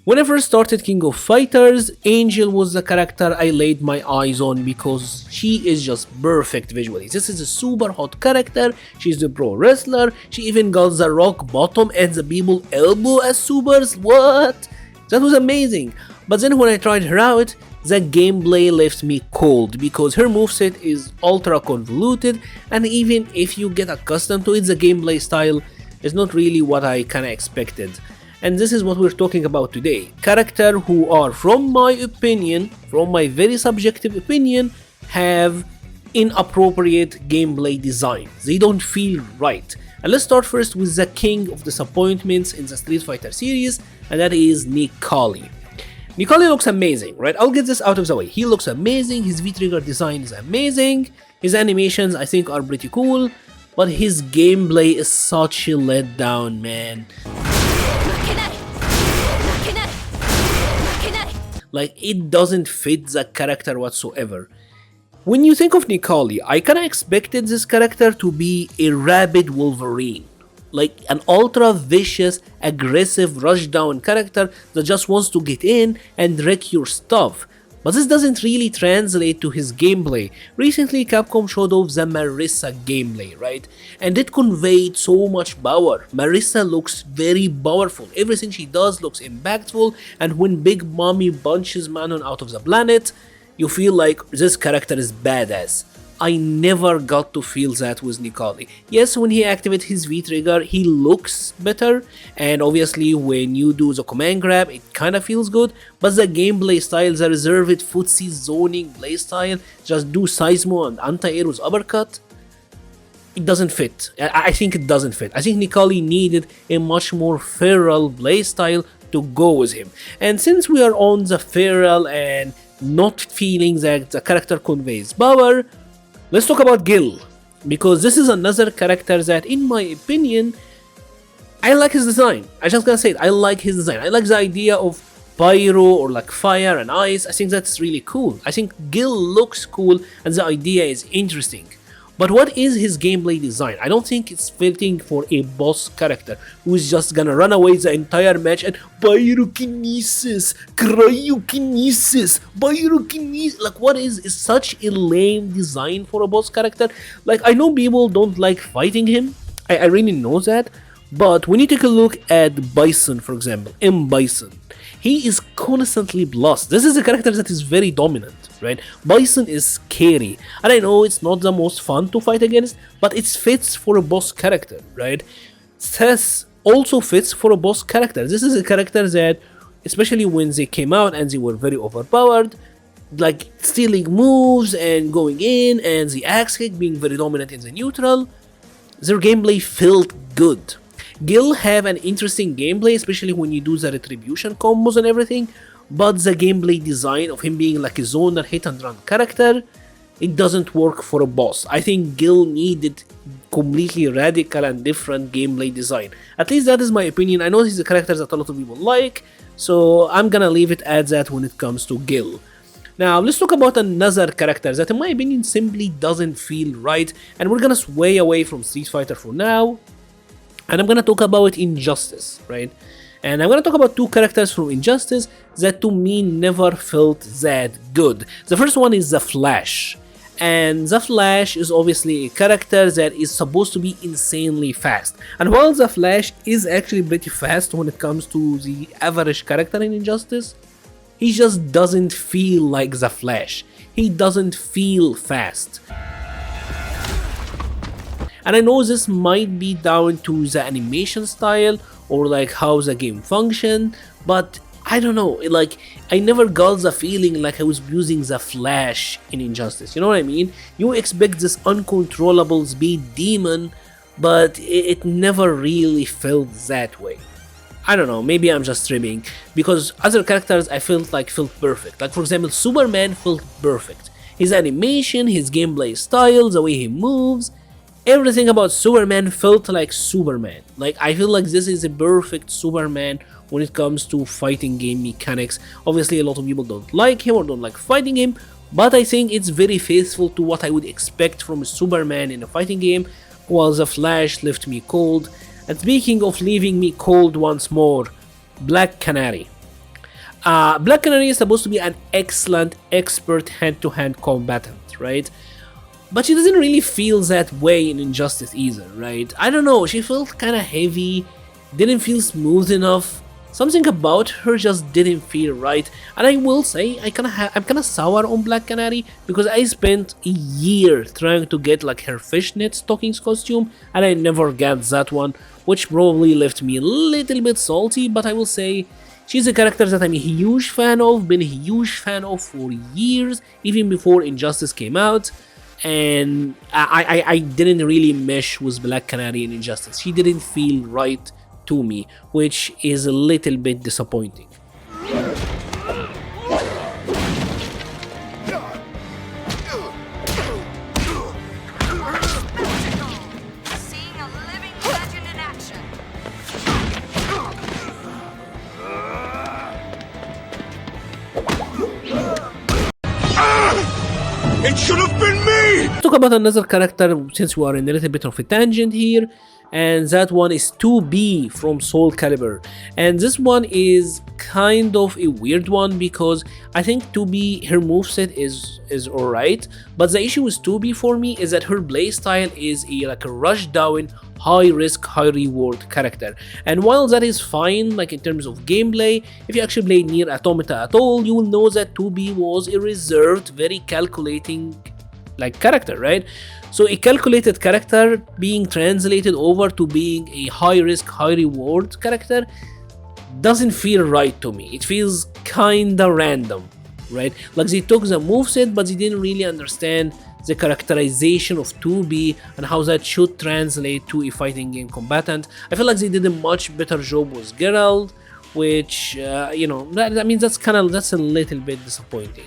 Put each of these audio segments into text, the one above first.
When I first started King of Fighters, Angel was the character I laid my eyes on because she is just perfect visually. This is a super hot character, she's the pro wrestler, she even got the rock bottom and the people elbow as supers, what? That was amazing. But then when I tried her out, the gameplay left me cold because her moveset is ultra convoluted, and even if you get accustomed to it, the gameplay style is not really what I kinda expected. And this is what we're talking about today. Characters who are, from my opinion, from my very subjective opinion, have inappropriate gameplay design. They don't feel right. And let's start first with the king of disappointments in the Street Fighter series, and that is Nicoli. Nicoli looks amazing, right? I'll get this out of the way. He looks amazing, his V-trigger design is amazing, his animations I think are pretty cool, but his gameplay is such a letdown, man. Like, it doesn't fit the character whatsoever. When you think of Nicoli, I kinda expected this character to be a rabid Wolverine. Like an ultra vicious, aggressive, rushdown character that just wants to get in and wreck your stuff. But this doesn't really translate to his gameplay. Recently Capcom showed off the Marissa gameplay, right? And it conveyed so much power. Marissa looks very powerful, everything she does looks impactful, and when Big Mommy punches Manon out of the planet, you feel like this character is badass. I never got to feel that with Nicoli. Yes, when he activates his V-trigger, he looks better, and obviously when you do the command grab, it kinda feels good, but the gameplay style, the reserved footsie zoning playstyle, just do Seismo and anti-air with uppercut, it doesn't fit. I think it doesn't fit. I think Nicoli needed a much more feral playstyle to go with him. And since we are on the feral and not feeling that the character conveys power, let's talk about Gill, because this is another character that, in my opinion, I like his design. I just gotta say it, I like his design. I like the idea of pyro or like fire and ice. I think that's really cool. I think Gill looks cool and the idea is interesting. But what is his gameplay design? I don't think it's fitting for a boss character who's just gonna run away the entire match and pyrokinesis, cryokinesis, pyrokinesis. Like, what is such a lame design for a boss character? Like, I know people don't like fighting him. I really know that. But when you take a look at Bison, for example, M. Bison, he is constantly blessed. This is a character that is very dominant, right? Bison is scary, and I know it's not the most fun to fight against, but it fits for a boss character, right? Seth also fits for a boss character. This is a character that, especially when they came out and they were very overpowered, like stealing moves and going in, and the axe kick being very dominant in the neutral, their gameplay felt good. Gill have an interesting gameplay, especially when you do the retribution combos and everything, but the gameplay design of him being like a zoner hit and run character, it doesn't work for a boss. I think Gill needed completely radical and different gameplay design. At least that is my opinion. I know he's a character that a lot of people like, so I'm gonna leave it at that when it comes to Gill. Now let's talk about another character that in my opinion simply doesn't feel right, and we're gonna sway away from Street Fighter for now. And I'm gonna talk about Injustice, right? And I'm gonna talk about two characters from Injustice that to me never felt that good. The first one is the Flash. And the Flash is obviously a character that is supposed to be insanely fast. And while the Flash is actually pretty fast when it comes to the average character in Injustice, he just doesn't feel like the Flash. He doesn't feel fast. And I know this might be down to the animation style or like how the game functioned, but I don't know, like I never got the feeling like I was using the Flash in Injustice, you know what I mean? You expect this uncontrollable speed demon, but it never really felt that way. I don't know, maybe I'm just tripping, because other characters I felt perfect. Like for example, Superman felt perfect. His animation, his gameplay style, the way he moves, everything about Superman felt like Superman. Like I feel like this is a perfect Superman when it comes to fighting game mechanics. Obviously a lot of people don't like him or don't like fighting him, but I think it's very faithful to what I would expect from a Superman in a fighting game, while the Flash left me cold. And speaking of leaving me cold once more, Black Canary. Black Canary is supposed to be an excellent expert hand-to-hand combatant, right? But she doesn't really feel that way in Injustice either, right? I don't know, she felt kinda heavy, didn't feel smooth enough. Something about her just didn't feel right. And I will say, I'm kinda sour on Black Canary because I spent a year trying to get like her fishnet stockings costume and I never got that one, which probably left me a little bit salty, but I will say she's a character that I'm a huge fan of, been a huge fan of for years, even before Injustice came out. And I didn't really mesh with Black Canary in Injustice. She didn't feel right to me, which is a little bit disappointing. Seeing a living legend in action. It should have been me! Talk about another character since we are in a little bit of a tangent here, and that one is 2B from Soul Calibur. And this one is kind of a weird one because I think 2B, her moveset is alright, but the issue with 2B for me is that her playstyle is like a rush down, high risk, high reward character. And while that is fine, like in terms of gameplay, if you actually play Nier Automata at all, you will know that 2B was a reserved, very calculating like character, right? So a calculated character being translated over to being a high risk, high reward character doesn't feel right to me. It feels kinda random, right? Like they took the moveset, but they didn't really understand the characterization of 2B and how that should translate to a fighting game combatant. I feel like they did a much better job with Geralt, which, you know, that's a little bit disappointing.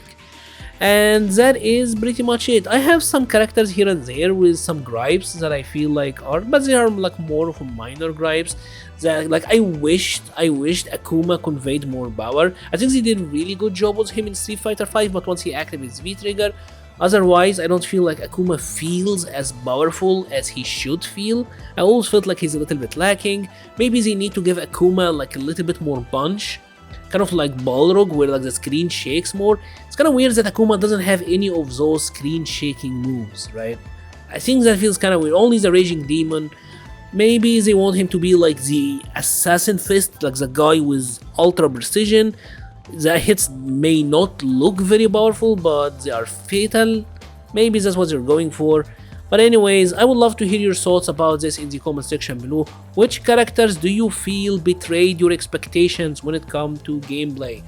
And that is pretty much it. I have some characters here and there with some gripes that I feel like are, but they are like more of minor gripes. That like I wished Akuma conveyed more power. I think they did a really good job with him in Street Fighter 5, but once he activates V-Trigger, otherwise I don't feel like Akuma feels as powerful as he should feel. I always felt like he's a little bit lacking. Maybe they need to give Akuma like a little bit more punch. Kind of like Balrog, where like the screen shakes more. It's kind of weird that Akuma doesn't have any of those screen shaking moves, right? I think that feels kind of weird. Only the Raging Demon. Maybe they want him to be like the Assassin Fist, like the guy with ultra precision. The hits may not look very powerful, but they are fatal. Maybe that's what they're going for. But anyways, I would love to hear your thoughts about this in the comment section below. Which characters do you feel betrayed your expectations when it comes to gameplay?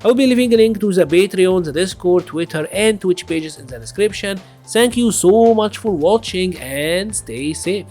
I will be leaving a link to the Patreon, the Discord, Twitter and Twitch pages in the description. Thank you so much for watching and stay safe.